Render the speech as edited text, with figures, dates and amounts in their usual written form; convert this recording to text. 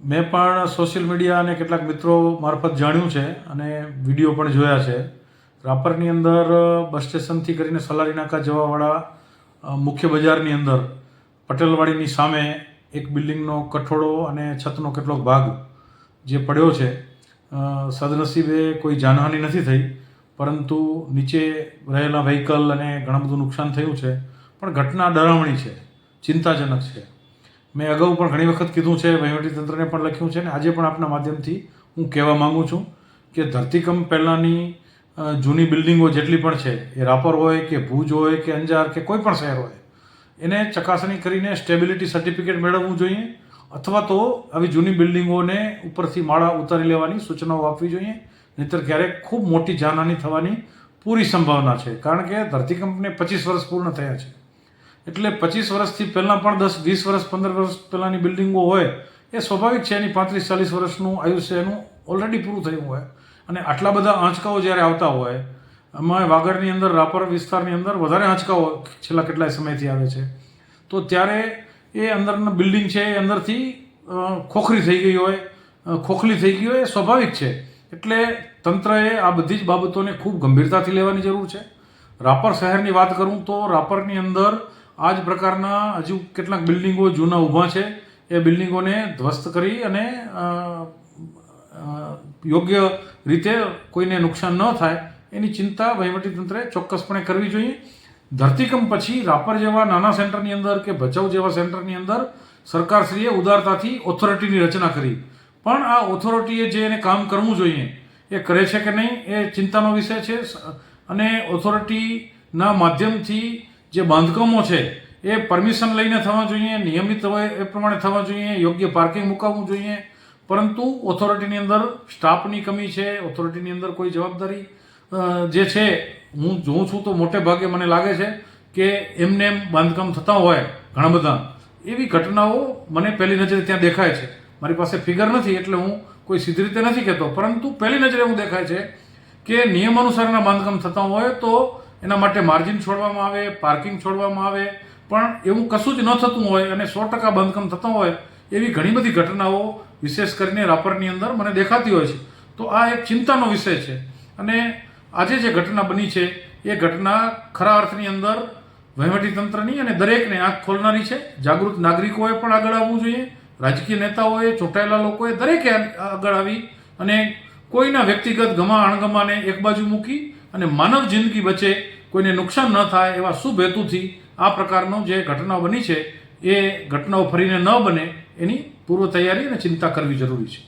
મેં પણ social media અને કેટલાક મિત્રો મારફત જાણ્યું છે અને વિડીયો પણ જોયા છે. રાપરની અંદર બસ સ્ટેશનથી કરીને સલારી નાકા જવાવાળા મુખ્ય બજારની અંદર પટેલવાડીની સામે એક બિલ્ડિંગનો કઠોળો અને છતનો કેટલોક ભાગ જે પડ્યો છે. સદનસીબે કોઈ જાનહાનિ નથી થઈ, પરંતુ નીચે રહેલા વ્હીકલ અને ઘણા બધું નુકસાન થયું છે. પણ ઘટના ડરામણી છે, ચિંતાજનક છે. મેં અગાઉ પણ ઘણી વખત કીધું છે, વહીવટીતંત્રને પણ લખ્યું છે અને આજે પણ આપના માધ્યમથી હું કહેવા માગું છું કે ધરતીકંપ પહેલાંની જૂની બિલ્ડિંગો જેટલી પણ છે, એ રાપર હોય કે ભુજ હોય કે અંજાર કે કોઈ પણ શહેર હોય, એને ચકાસણી કરીને સ્ટેબિલિટી સર્ટિફિકેટ મેળવવું જોઈએ, અથવા તો આવી જૂની બિલ્ડિંગોને ઉપરથી માળા ઉતારી લેવાની સૂચનાઓ આપવી જોઈએ. નહીંતર ક્યારેક ખૂબ મોટી જાનહાનિ થવાની પૂરી સંભાવના છે. કારણ કે ધરતીકંપને 25 વર્ષ પૂર્ણ થયા છે. એટલે 25 વર્ષથી પહેલાં પણ 10, 20 વર્ષ, 15 વર્ષ પહેલાંની બિલ્ડિંગો હોય એ સ્વાભાવિક છે. એની 35-40 વર્ષનું આયુષ્ય એનું ઓલરેડી પૂરું થયું હોય અને આટલા બધા આંચકાઓ જ્યારે આવતા હોય, એમાં વાગડની અંદર, રાપર વિસ્તારની અંદર વધારે આંચકાઓ છેલ્લા કેટલાય સમયથી આવે છે, તો ત્યારે એ અંદરના બિલ્ડિંગ છે એ અંદરથી ખોખરી થઈ ગઈ હોય, ખોખલી થઈ ગઈ હોય, એ સ્વાભાવિક છે. એટલે તંત્રએ આ બધી જ બાબતોને ખૂબ ગંભીરતાથી લેવાની જરૂર છે. રાપર શહેરની વાત કરું તો રાપરની અંદર આ જ પ્રકારના હજુ કેટલાક બિલ્ડિંગો જૂના ઊભા છે. એ બિલ્ડિંગોને ધ્વસ્ત કરી અને યોગ્ય રીતે કોઈને નુકસાન ન થાય એની ચિંતા વહીવટીતંત્રે ચોક્કસપણે કરવી જોઈએ. ધરતીકંપ પછી રાપર જેવા નાના સેન્ટરની અંદર કે ભચાઉ જેવા સેન્ટરની અંદર સરકારશ્રીએ ઉદારતાથી ઓથોરિટીની રચના કરી, પણ આ ઓથોરિટીએ જે એને કામ કરવું જોઈએ એ કરે છે કે નહીં એ ચિંતાનો વિષય છે. અને ઓથોરિટીના માધ્યમથી જે બાંધકામો છે એ પરમિશન લઈને થવા જોઈએ, નિયમિત હોય એ પ્રમાણે થવા જોઈએ, યોગ્ય પાર્કિંગ મુકાવવું જોઈએ. પરંતુ ઓથોરિટીની અંદર સ્ટાફની કમી છે, ઓથોરિટીની અંદર કોઈ જવાબદારી જે છે, હું જોઉં છું તો મોટે ભાગે મને લાગે છે કે એમને એમ બાંધકામ થતા હોય ઘણા બધા, એવી ઘટનાઓ મને પહેલી નજરે ત્યાં દેખાય છે. મારી પાસે ફિગર નથી એટલે હું કોઈ સીધી રીતે નથી કહેતો, પરંતુ પહેલી નજરે એવું દેખાય છે કે નિયમાનુસારના બાંધકામ થતા હોય તો એના માટે માર્જિન છોડવામાં આવે, પાર્કિંગ છોડવામાં આવે, પણ એવું કશું જ ન થતું હોય અને 100% બાંધકામ થતા હોય એવી ઘણી બધી ઘટનાઓ વિશેષ કરીને રાપરની અંદર મને દેખાતી હોય છે. તો આ એક ચિંતાનો વિષય છે. અને આજે જે ઘટના બની છે એ ઘટના ખરા અર્થની અંદર વહીવટીતંત્રની અને દરેકને આંખ ખોલનારી છે. જાગૃત નાગરિકોએ પણ આગળ આવવું જોઈએ, રાજકીય નેતાઓએ, ચૂંટાયેલા લોકોએ દરેકે આગળ આવી અને કોઈના વ્યક્તિગત ગમા અણગમાને એક બાજુ મૂકી અને માનવ જિંદગી બચે, કોઈને નુકસાન ન થાય એવા શુભ હેતુથી આ પ્રકારનો જે ઘટનાઓ બની છે એ ઘટનાઓ ફરીને ન બને એની પૂર્વ તૈયારી અને ચિંતા કરવી જરૂરી છે.